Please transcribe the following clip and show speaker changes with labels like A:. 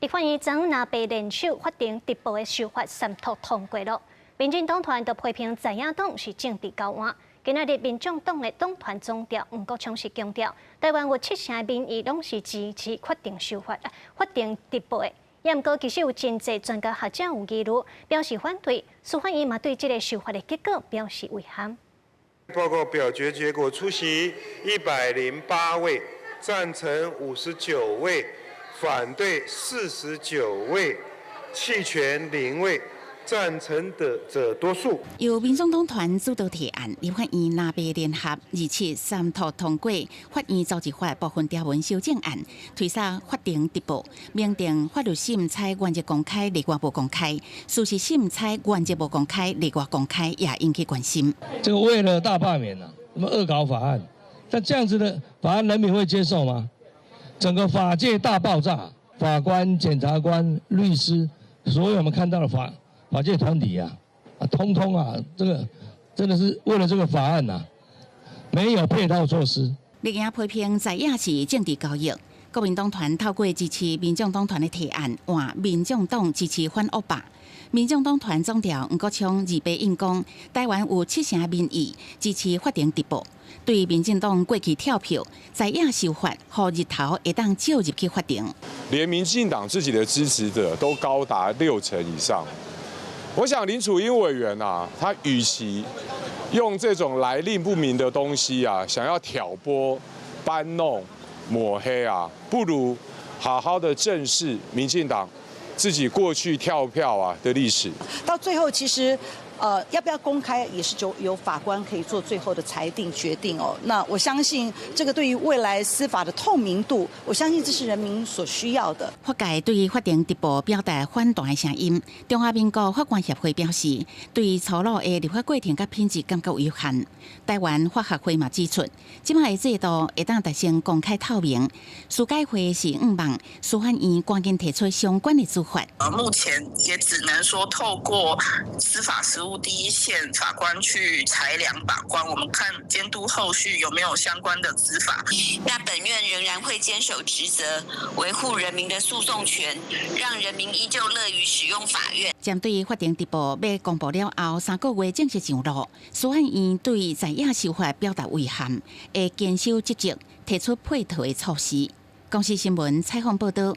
A: 立法院昨拿被联手法定直播的修法三读通过了。民进党团就批评在野党是政治交换。今仔日民众党的党团总调吴国昌是强调，台湾有7成民意拢是支持法定修法、法定直播的。也毋过，其实有真侪专家学者有议论，表示反对。司法院嘛对这个修法的结果表示遗憾。
B: 报告表决结果：出席108位，赞成59位，反对49位，弃权0位。赞成的者多数。
C: 由民众党团主导提案，立法院拿被联合27三读通过法院召集法部分条文修正案，推杀法定直播，明定法律审查原则公开，例外不公开；事实审查原则不公开，例外公开，也引起关心。
D: 这个为了大罢免那么恶搞法案，但这样子的法案人民会接受吗？整个法界大爆炸，法官、检察官、律师，所有我们看到的法界团体通通这个真的是为了这个法案没有配套措施。
C: 立院批评在野是政治交易，国民党团透过支持民众党团的提案，换民众党支持反恶霸。民众党团总调吴国昌二白应讲，台湾有7成民意支持法定直播。对民进党过去跳票，在野修法，让日头会当照入去法庭。
E: 连民进党自己的支持者都高达60%以上。我想林楚英委员他与其用这种来历不明的东西想要挑拨、搬弄、抹黑不如好好的正视民进党自己过去跳票的历史。
F: 到最后，其实要不要公开，也是由法官可以做最后的裁定决定哦。那我相信这个对于未来司法的透明度，我相信这是人民所需要的。
C: 法界对于法定直播表达反对的声音，中华民国法官协会表示，对于粗鲁的立法过程甲品质感觉有限。台湾法学会嘛指出，今摆的制度会当达成公开透明。司改会是希望司法院赶紧提出相关的做法。
G: 目前也只能说透过司法实务第一线法官去裁量把关，我们看监督后续有没有相关的执法。
H: 那本院仍然会坚守职责，维护人民的诉讼权，让人民依旧乐于使用法院。
C: 针对法定直播要公布了后3个月正式上路，司法院对在野修法表达遗憾，会坚守职责，提出配套的措施。公视新闻采访报道。